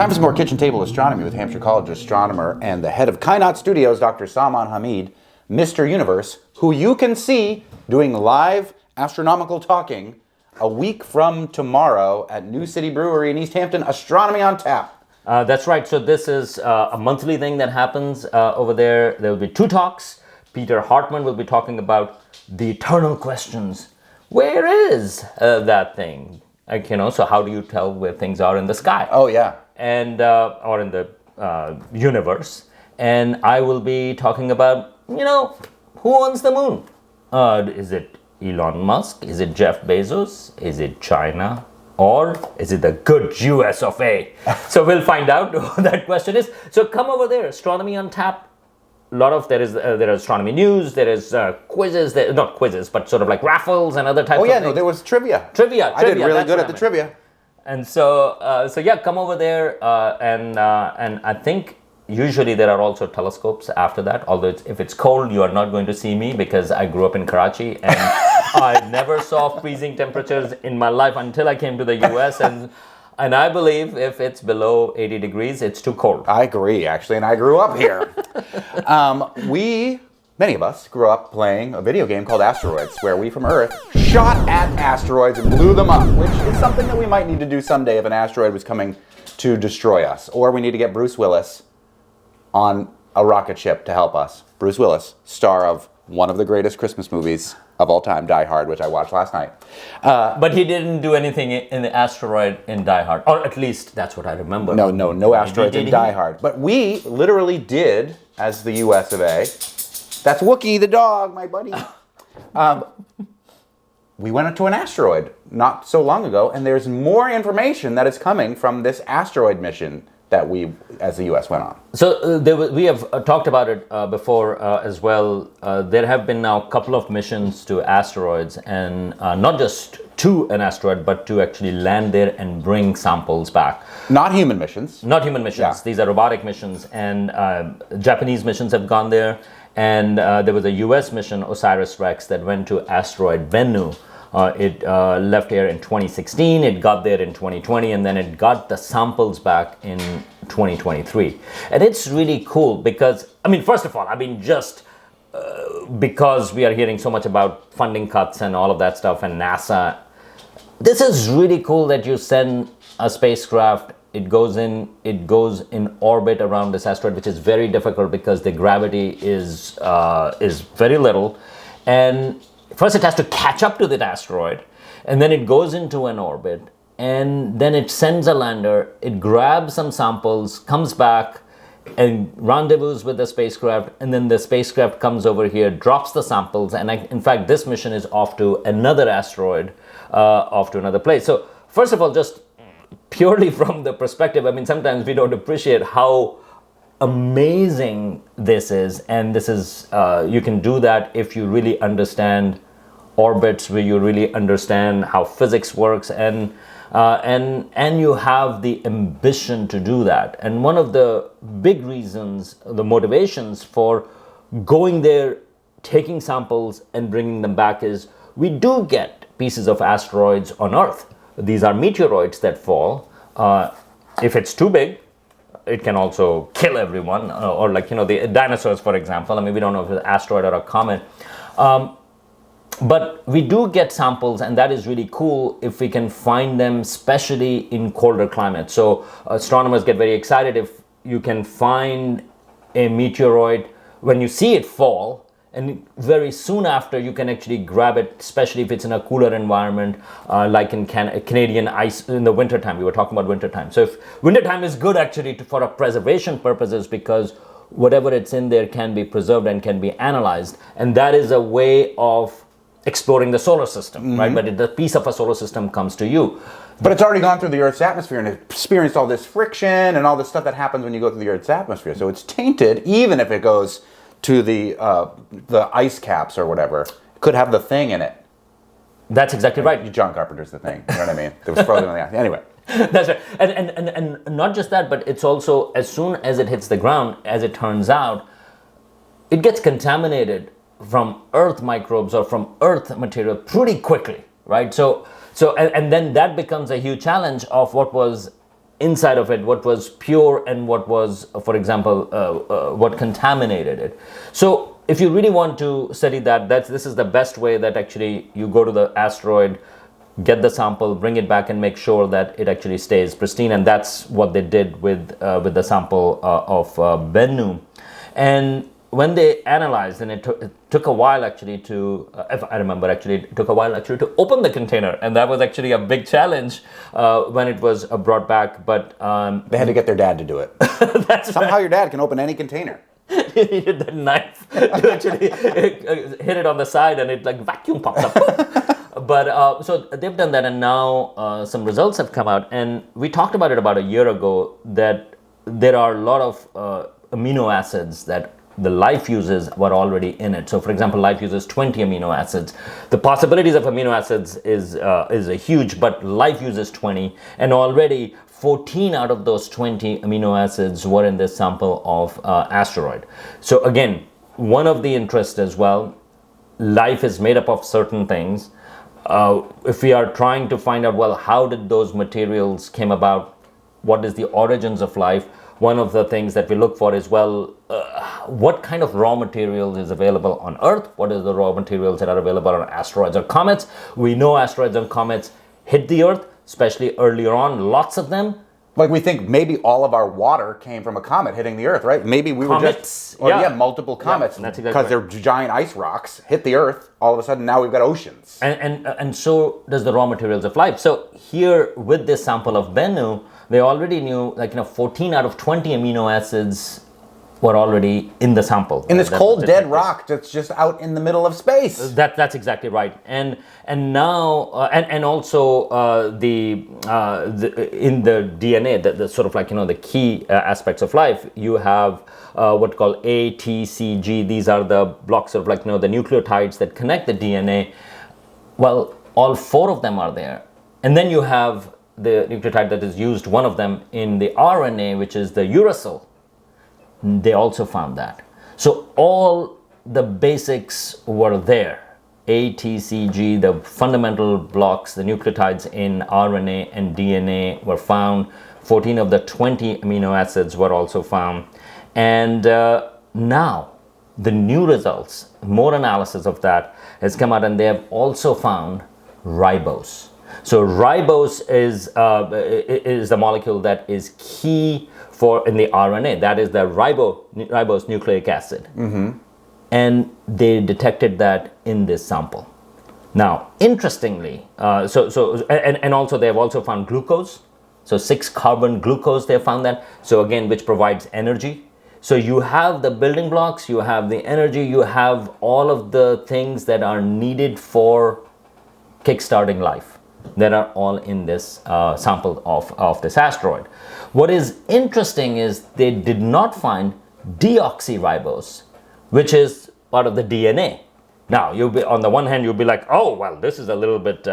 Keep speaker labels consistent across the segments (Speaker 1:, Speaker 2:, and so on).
Speaker 1: Time for some more kitchen table astronomy with Hampshire College astronomer and the head of Kainaat Studios, Dr. Salman Hameed, Mr. Universe, who you can see doing live astronomical talking a week from tomorrow at New City Brewery in East Hampton, Astronomy on Tap.
Speaker 2: That's right. So this is a monthly thing that happens over there. There will be 2 talks. Peter Hartman will be talking about the eternal questions. Where is that thing? So how do you tell where things are in the sky?
Speaker 1: Oh, yeah.
Speaker 2: And or in the universe. And I will be talking about, who owns the moon? Is it Elon Musk? Is it Jeff Bezos? Is it China? Or is it the good US of A? So we'll find out who that question is. So come over there, Astronomy on Tap. There is astronomy news, there is quizzes, not quizzes, but sort of like raffles and other types of things.
Speaker 1: There was trivia.
Speaker 2: Trivia.
Speaker 1: I did really good at the trivia.
Speaker 2: And so come over there, and I think usually there are also telescopes after that. Although if it's cold, you are not going to see me because I grew up in Karachi and I never saw freezing temperatures in my life until I came to the US, and I believe if it's below 80 degrees, it's too cold.
Speaker 1: I agree, actually, and I grew up here. Many of us grew up playing a video game called Asteroids, where we from Earth shot at asteroids and blew them up, which is something that we might need to do someday if an asteroid was coming to destroy us. Or we need to get Bruce Willis on a rocket ship to help us. Bruce Willis, star of one of the greatest Christmas movies of all time, Die Hard, which I watched last night.
Speaker 2: But he didn't do anything in the asteroid in Die Hard, or at least that's what I remember.
Speaker 1: No asteroids in Die Hard. But we literally did, as the US of A. That's Wookie the dog, my buddy. We went to an asteroid not so long ago, and there's more information that is coming from this asteroid mission that we, as the U.S., went on. So
Speaker 2: we have talked about it before as well. There have been now a couple of missions to asteroids, and not just to an asteroid, but to actually land there and bring samples back.
Speaker 1: Not human missions.
Speaker 2: Not human missions. Yeah. These are robotic missions, and Japanese missions have gone there. And there was a U.S. mission, OSIRIS-REx, that went to Asteroid Bennu. It left here in 2016, it got there in 2020, and then it got the samples back in 2023. And it's really cool because, first of all, just because we are hearing so much about funding cuts and all of that stuff and NASA, this is really cool that you send a spacecraft. It goes in orbit around this asteroid, which is very difficult because the gravity is very little. And first it has to catch up to that asteroid, and then it goes into an orbit, and then it sends a lander, it grabs some samples, comes back, and rendezvous with the spacecraft, and then the spacecraft comes over here, drops the samples, and in fact, this mission is off to another asteroid, off to another place. So first of all, just purely from the perspective, sometimes we don't appreciate how amazing this is, and this is you can do that if you really understand orbits, where you really understand how physics works, and you have the ambition to do that. And one of the big reasons, the motivations for going there, taking samples and bringing them back is we do get pieces of asteroids on Earth. These are meteoroids that fall. If it's too big, it can also kill everyone, or the dinosaurs, for example. We don't know if it's an asteroid or a comet. But we do get samples, and that is really cool if we can find them, especially in colder climates. So astronomers get very excited if you can find a meteoroid when you see it fall, and very soon after you can actually grab it, especially if it's in a cooler environment, like in Canadian ice in the wintertime. We were talking about wintertime. So if wintertime is good actually for a preservation purposes, because whatever it's in there can be preserved and can be analyzed. And that is a way of exploring the solar system, right? But the piece of a solar system comes to you.
Speaker 1: But it's already gone through the Earth's atmosphere and experienced all this friction and all this stuff that happens when you go through the Earth's atmosphere. So it's tainted, even if it goes to the ice caps or whatever. It could have the thing in it.
Speaker 2: That's exactly right.
Speaker 1: John Carpenter's the thing. You know what I mean? It was frozen in the ice. Anyway.
Speaker 2: That's right. And not just that, but it's also, as soon as it hits the ground, as it turns out, it gets contaminated from Earth microbes or from Earth material pretty quickly, right? So and then that becomes a huge challenge of what was inside of it, what was pure and what was, for example, what contaminated it. So if you really want to study that, this is the best way that actually you go to the asteroid, get the sample, bring it back, and make sure that it actually stays pristine. And that's what they did with the sample of Bennu. And when they analyzed, and it took a while actually to, if I remember, actually it took a while actually to open the container, and that was actually a big challenge when it was brought back. But
Speaker 1: they had to get their dad to do it.
Speaker 2: That's
Speaker 1: Somehow your dad can open any container.
Speaker 2: You needed the knife to actually hit it on the side, and it like vacuum pops up. But so they've done that, and now some results have come out, and we talked about it about a year ago that there are a lot of amino acids that the life uses were already in it. So for example, life uses 20 amino acids. The possibilities of amino acids is a huge, but life uses 20, and already 14 out of those 20 amino acids were in this sample of asteroid. So again, one of the interests as well, life is made up of certain things. If we are trying to find out, well, how did those materials came about? What is the origins of life? One of the things that we look for is, well, what kind of raw material is available on Earth? What is the raw materials that are available on asteroids or comets? We know asteroids and comets hit the Earth, especially earlier on, lots of them.
Speaker 1: Like we think maybe all of our water came from a comet hitting the Earth, right? Maybe we
Speaker 2: Comets,
Speaker 1: were just, multiple comets,
Speaker 2: that's exactly
Speaker 1: because they're giant ice rocks, hit the Earth, all of a sudden now we've got oceans.
Speaker 2: And so does the raw materials of life. So here with this sample of Bennu, they already knew 14 out of 20 amino acids were already in the sample.
Speaker 1: In this cold, dead rock that's just out in the middle of space.
Speaker 2: That's exactly right. And now and also the in the DNA, the sort of the key aspects of life, you have what called A, T, C, G. These are the blocks of the nucleotides that connect the DNA. Well, all 4 of them are there, and then you have the nucleotide that is used, one of them in the RNA, which is the uracil. They also found that. So all the basics were there. A, T, C, G, the fundamental blocks, the nucleotides in RNA and DNA were found. 14 of the 20 amino acids were also found. And now the new results, more analysis of that has come out, and they have also found ribose. So ribose is the molecule that is key in the RNA. That is the ribose nucleic acid. Mm-hmm. And they detected that in this sample. Now, interestingly, and also they have also found glucose. So 6-carbon glucose, they found that. So again, which provides energy. So you have the building blocks, you have the energy, you have all of the things that are needed for kickstarting life that are all in this sample of this asteroid. What is interesting is they did not find deoxyribose, which is part of the DNA. Now, on the one hand, you'll be like, oh, well, this is a little bit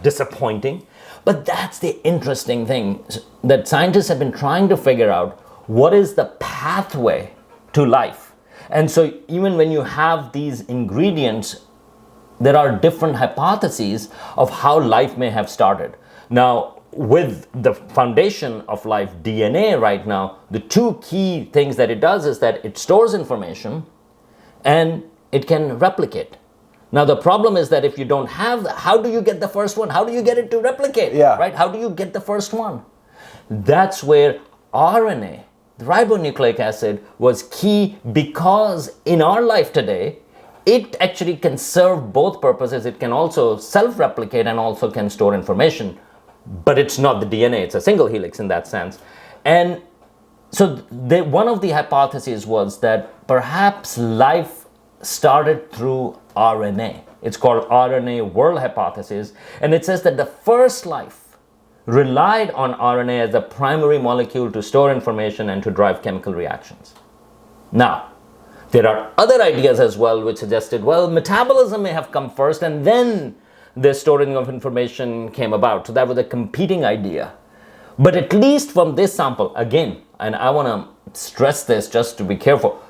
Speaker 2: disappointing. But that's the interesting thing, that scientists have been trying to figure out what is the pathway to life. And so even when you have these ingredients, there are different hypotheses of how life may have started. Now, with the foundation of life, DNA right now, the 2 key things that it does is that it stores information and it can replicate. Now, the problem is that if you don't have how do you get the first one? How do you get it to replicate?
Speaker 1: Yeah.
Speaker 2: Right? How do you get the first one? That's where RNA, the ribonucleic acid, was key, because in our life today, it actually can serve both purposes. It can also self-replicate and also can store information. But it's not the DNA, it's a single helix in that sense. And so one of the hypotheses was that perhaps life started through RNA. It's called RNA world hypothesis. And it says that the first life relied on RNA as the primary molecule to store information and to drive chemical reactions. Now, there are other ideas as well which suggested, well, metabolism may have come first and then the storing of information came about. So that was a competing idea. But at least from this sample, again, and I want to stress this just to be careful,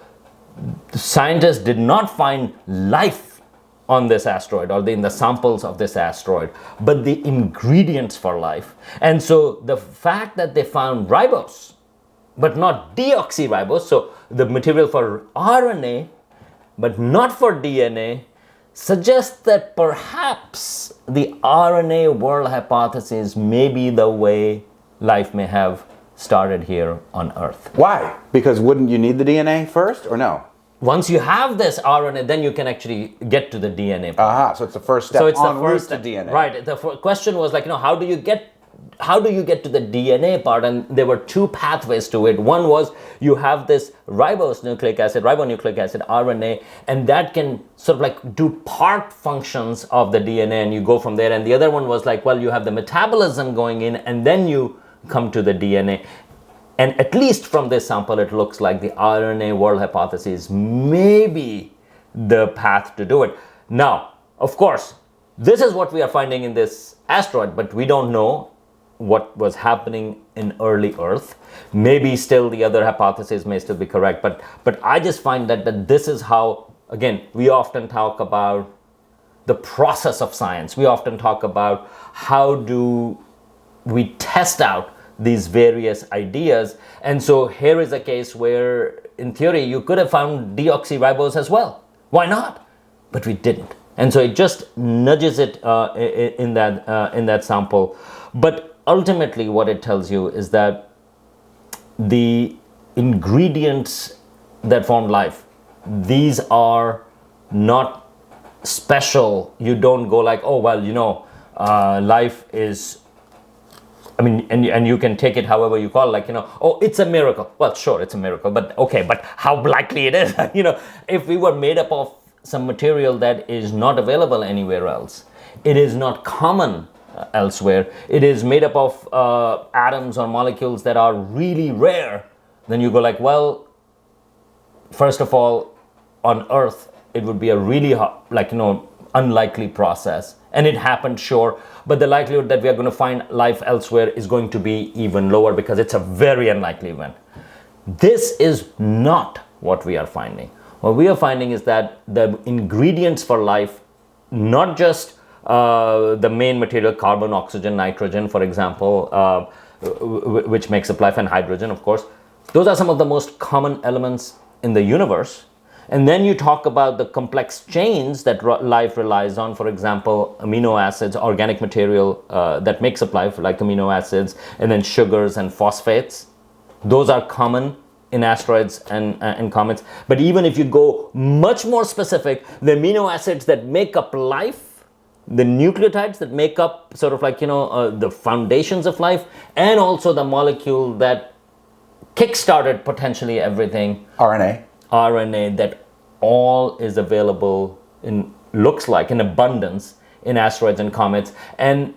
Speaker 2: the scientists did not find life on this asteroid or in the samples of this asteroid, but the ingredients for life. And so the fact that they found ribose, but not deoxyribose, so the material for RNA, but not for DNA, suggests that perhaps the RNA world hypothesis may be the way life may have started here on Earth.
Speaker 1: Why? Because wouldn't you need the DNA first, or no?
Speaker 2: Once you have this RNA, then you can actually get to the DNA part.
Speaker 1: Aha, so it's the first step
Speaker 2: So it's
Speaker 1: en
Speaker 2: the
Speaker 1: route
Speaker 2: first
Speaker 1: to
Speaker 2: step.
Speaker 1: DNA.
Speaker 2: Right. The question was like, how do you get to the DNA part? And there were two pathways to it. One was you have this ribonucleic acid, RNA, and that can sort of like do part functions of the DNA, and you go from there. And the other one was like, well, you have the metabolism going in, and then you come to the DNA. And at least from this sample, it looks like the RNA world hypothesis may be the path to do it. Now, of course, this is what we are finding in this asteroid, but we don't know what was happening in early Earth. Maybe still the other hypothesis may still be correct, but I just find that this is how, again, we often talk about the process of science. We often talk about how do we test out these various ideas. And so here is a case where, in theory, you could have found deoxyribose as well. Why not? But we didn't. And so it just nudges it in that sample. But ultimately, what it tells you is that the ingredients that form life, these are not special. You don't go like, oh, well, life is, I mean, and you can take it however you call it, like, oh, it's a miracle. Well, sure, it's a miracle, but okay, but how likely it is? If we were made up of some material that is not available anywhere else, it is not common elsewhere, it is made up of atoms or molecules that are really rare, then you go like, well, first of all, on Earth, it would be a really, unlikely process. And it happened, sure, but the likelihood that we are going to find life elsewhere is going to be even lower because it's a very unlikely event. This is not what we are finding. What we are finding is that the ingredients for life, not just the main material, carbon, oxygen, nitrogen, for example, which makes up life, and hydrogen, of course, those are some of the most common elements in the universe. And then you talk about the complex chains that life relies on, for example, amino acids, organic material that makes up life, like amino acids, and then sugars and phosphates. Those are common in asteroids and comets. But even if you go much more specific, the amino acids that make up life, the nucleotides that make up sort of like, the foundations of life, and also the molecule that kickstarted potentially everything. RNA, that all is available looks like in abundance in asteroids and comets. And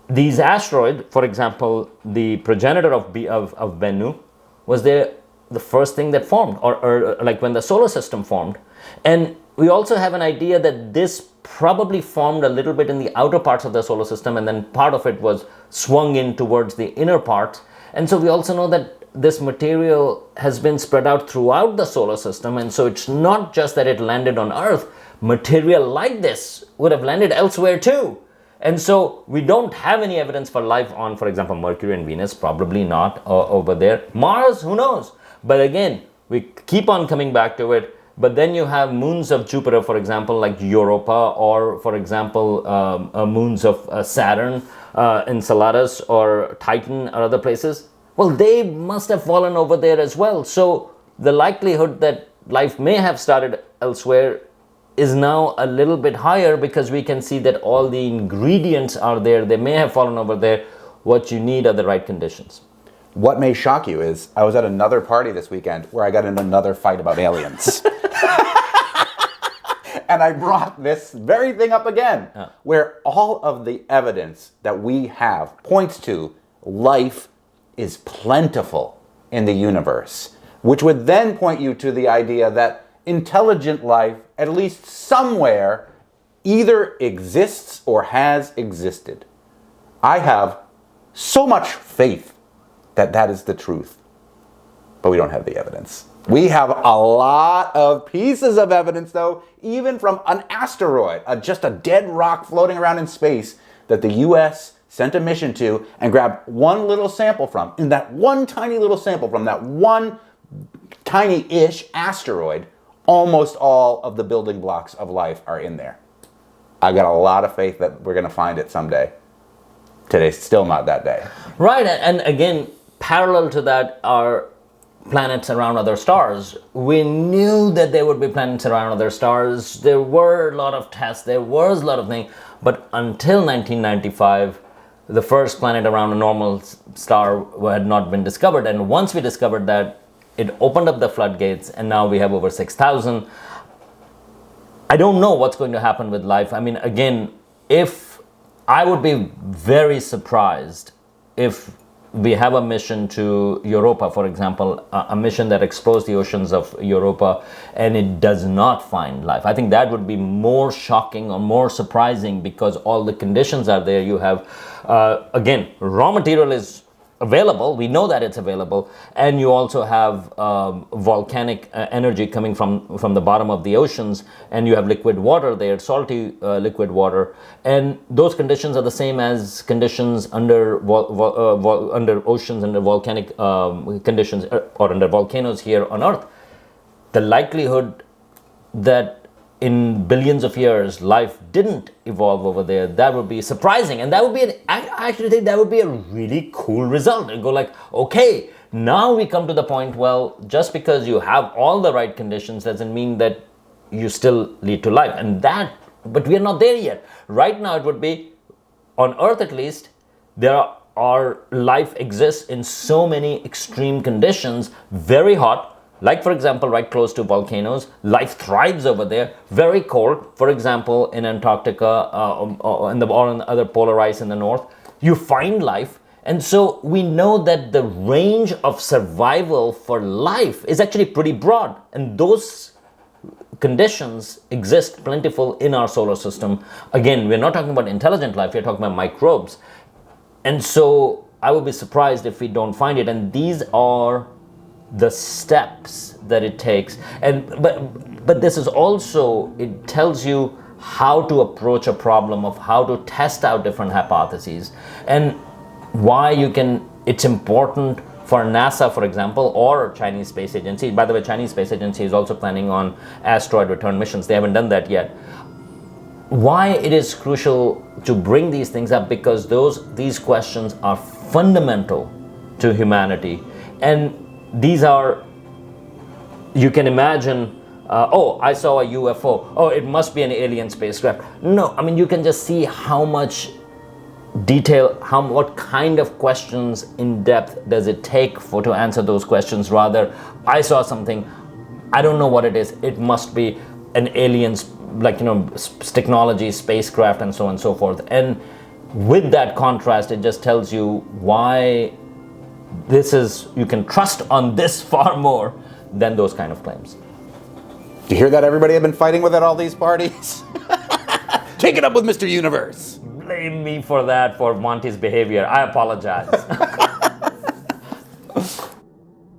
Speaker 2: these asteroids, for example, the progenitor of Bennu was the first thing that formed, or like when the solar system formed. And we also have an idea that this probably formed a little bit in the outer parts of the solar system, and then part of it was swung in towards the inner parts. And so we also know that this material has been spread out throughout the solar system, and so it's not just that it landed on Earth. Material like this would have landed elsewhere too. And so we don't have any evidence for life on, for example, Mercury and Venus, probably not over there. Mars, who knows? But again, we keep on coming back to it. But then you have moons of Jupiter, for example, like Europa, or for example, moons of Saturn, Enceladus, or Titan, or other places. Well, they must have fallen over there as well. So the likelihood that life may have started elsewhere is now a little bit higher, because we can see that all the ingredients are there. They may have fallen over there. What you need are the right conditions.
Speaker 1: What may shock you is I was at another party this weekend where I got in another fight about aliens. And I brought this very thing up again, where all of the evidence that we have points to life is plentiful in the universe, which would then point you to the idea that intelligent life, at least somewhere, either exists or has existed. I have so much faith that that is the truth, but we don't have the evidence. We have a lot of pieces of evidence, though, even from an asteroid, just a dead rock floating around in space that the US sent a mission to and grabbed one little sample from. In that one tiny little sample from that one tiny-ish asteroid, almost all of the building blocks of life are in there. I've got a lot of faith that we're going to find it someday. Today's still not that day.
Speaker 2: Right, and again, parallel to that are planets around other stars. We knew that there would be planets around other stars. There were a lot of tests, there was a lot of things, but until 1995, the first planet around a normal star had not been discovered. And once we discovered that, it opened up the floodgates, and now we have over 6,000. I don't know what's going to happen with life. I mean, again, if I would be very surprised if we have a mission to Europa, for example, a mission that explores the oceans of Europa, and it does not find life. I think that would be more shocking or more surprising, because all the conditions are there. You have, again, raw material is available. We know that it's available, and you also have volcanic energy coming from the bottom of the oceans, and you have liquid water there, salty liquid water, and those conditions are the same as conditions under under oceans, under volcanic conditions, or under volcanoes here on Earth. The likelihood that in billions of years life didn't evolve over there, that would be surprising, and that would be I actually think that would be a really cool result. And go like, okay, now we come to the point, well, just because you have all the right conditions doesn't mean that you still lead to life. And that, but we are not there yet. Right now it would be, on Earth at least, there are life exists in so many extreme conditions, very hot. Like, for example, right close to volcanoes, life thrives over there. Very cold, for example, in Antarctica or in other polar ice in the north, you find life. And so we know that the range of survival for life is actually pretty broad. And those conditions exist plentiful in our solar system. Again, we're not talking about intelligent life, we're talking about microbes. And so I would be surprised if we don't find it. And these are the steps that it takes, and but this is also, it tells you how to approach a problem, of how to test out different hypotheses, and why it's important for NASA, for example, or Chinese Space Agency. By the way, Chinese Space Agency is also planning on asteroid return missions. They haven't done that yet. Why it is crucial to bring these things up, because these questions are fundamental to humanity. And these are, you can imagine, oh, I saw a UFO. Oh, it must be an alien spacecraft. No, I mean, you can just see how much detail, what kind of questions in depth does it take to answer those questions. Rather, I saw something, I don't know what it is. It must be an alien, like, technology, spacecraft, and so on and so forth. And with that contrast, it just tells you why you can trust on this far more than those kind of claims.
Speaker 1: Do you hear that, everybody? I've been fighting with at all these parties. Take it up with Mr. Universe.
Speaker 2: Blame me for that, for Monty's behavior. I apologize.